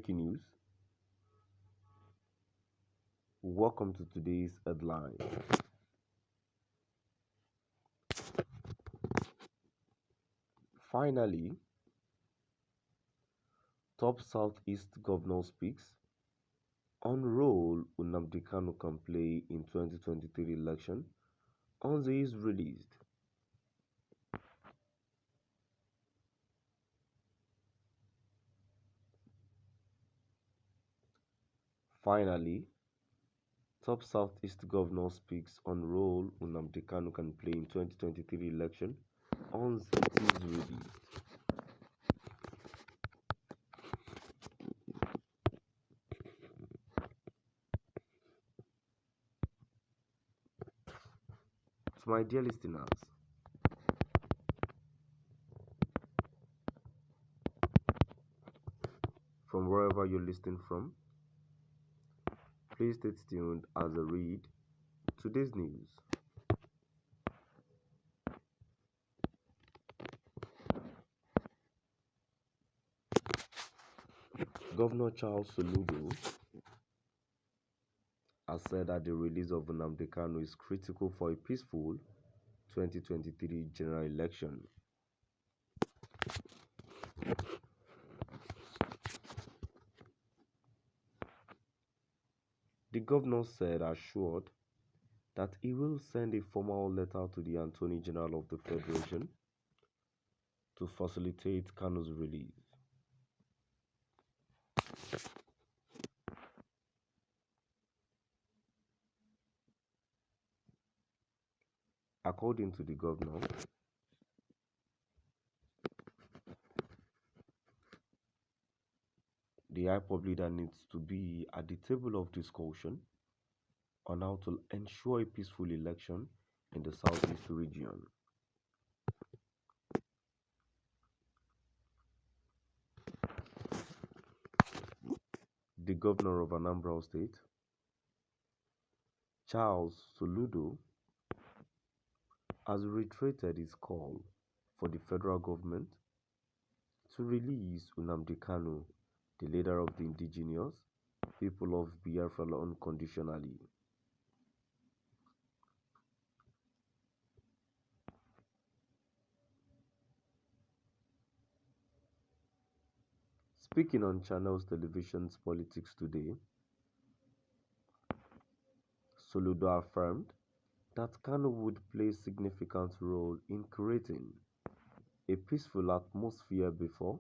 Breaking news. Welcome to today's headline. Finally, top Southeast governor speaks on role Nnamdi Kanu can play in 2023 election on the is released. Finally, top Southeast governor speaks on role Nnamdi Kanu can play in 2023 election on the is released. To my dear listeners, from wherever you're listening from, please stay tuned as I read today's news. Governor Charles Soludo has said that the release of Nnamdi Kanu is critical for a peaceful 2023 general election. The governor said assured that he will send a formal letter to the Attorney General of the Federation to facilitate Kanu's release. According to the governor, the IPOB leader needs to be at the table of discussion on how to ensure a peaceful election in the Southeast region. The governor of Anambra State, Charles Soludo, has reiterated his call for the federal government to release Nnamdi Kanu, the leader of the indigenous people of Biafra, unconditionally. Speaking on Channels Television's Politics Today, Soludo affirmed that Kanu would play a significant role in creating a peaceful atmosphere before,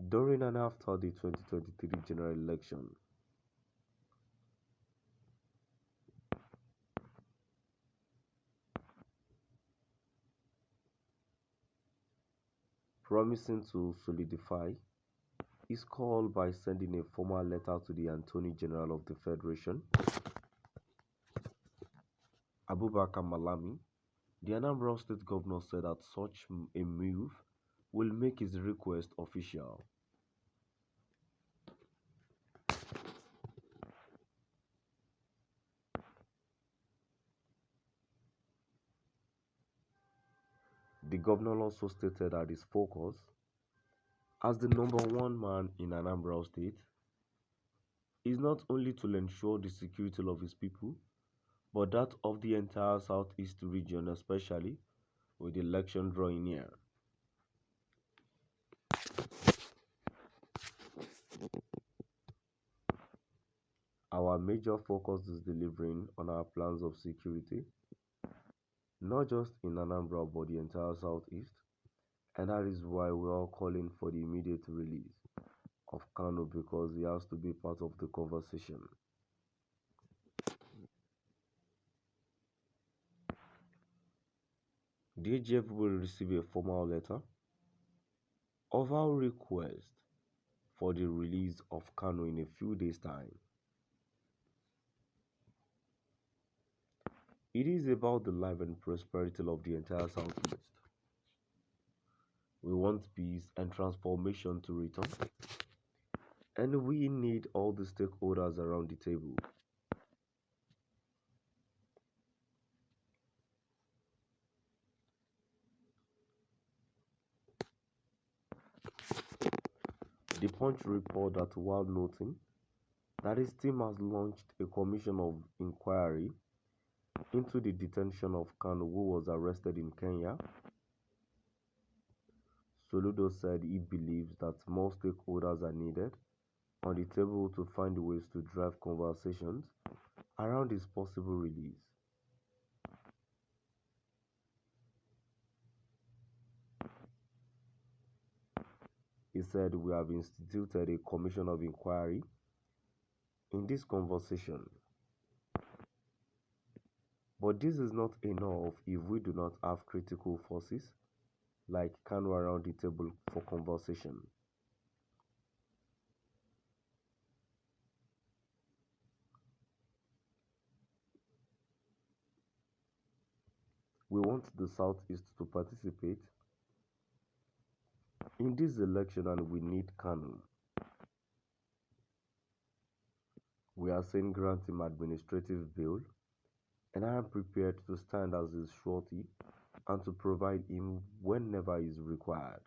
during and after the 2023 general election. Promising to solidify his call by sending a formal letter to the Attorney General of the Federation, Abubakar Malami, the Anambra State Governor, said that such a move will make his request official. The governor also stated that his focus, as the #1 man in Anambra State, is not only to ensure the security of his people, but that of the entire Southeast region, especially with the election drawing near. Our major focus is delivering on our plans of security, not just in Anambra but the entire Southeast, and that is why we are calling for the immediate release of Kanu, because he has to be part of the conversation. The AGF will receive a formal letter of our request for the release of Kanu in a few days' time. It is about the life and prosperity of the entire Southeast. We want peace and transformation to return, and we need all the stakeholders around the table. The Punch report that while noting that his team has launched a commission of inquiry into the detention of Kanu, who was arrested in Kenya, Soludo said he believes that more stakeholders are needed on the table to find ways to drive conversations around his possible release. He said, "We have instituted a commission of inquiry in this conversation. But this is not enough if we do not have critical forces like Kanu around the table for conversation. We want the Southeast to participate in this election and we need Kanu. We are saying grant him administrative bail, and I am prepared to stand as his surety and to provide him whenever is required."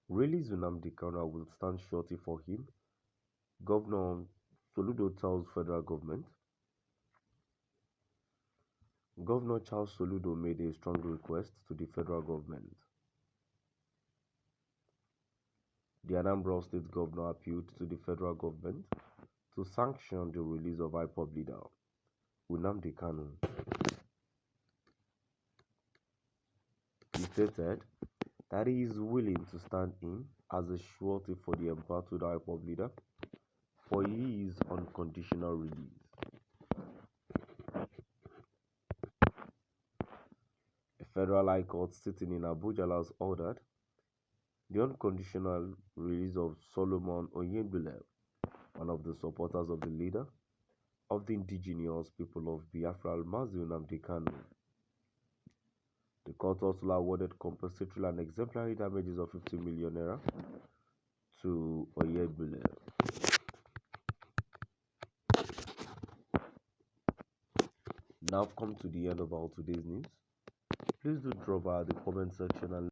Release Nnamdi Kanu will stand surety for him, Governor Soludo tells federal government. Governor Charles Soludo made a strong request to the federal government. The Anambra State governor appealed to the federal government to sanction the release of IPOB leader Nnamdi Kanu. He stated that he is willing to stand in as a surety for the embattled IPOB leader for his unconditional release. A federal high court sitting in Abuja has ordered the unconditional release of Solomon Bløw, one of the supporters of the leader of the indigenous people of Biafra, Mazi Nnamdi Kanu. The court also awarded compensatory and exemplary damages of 50 million naira to Bløw. Now I've come to the end of our today's news. Please do drop by the comment section and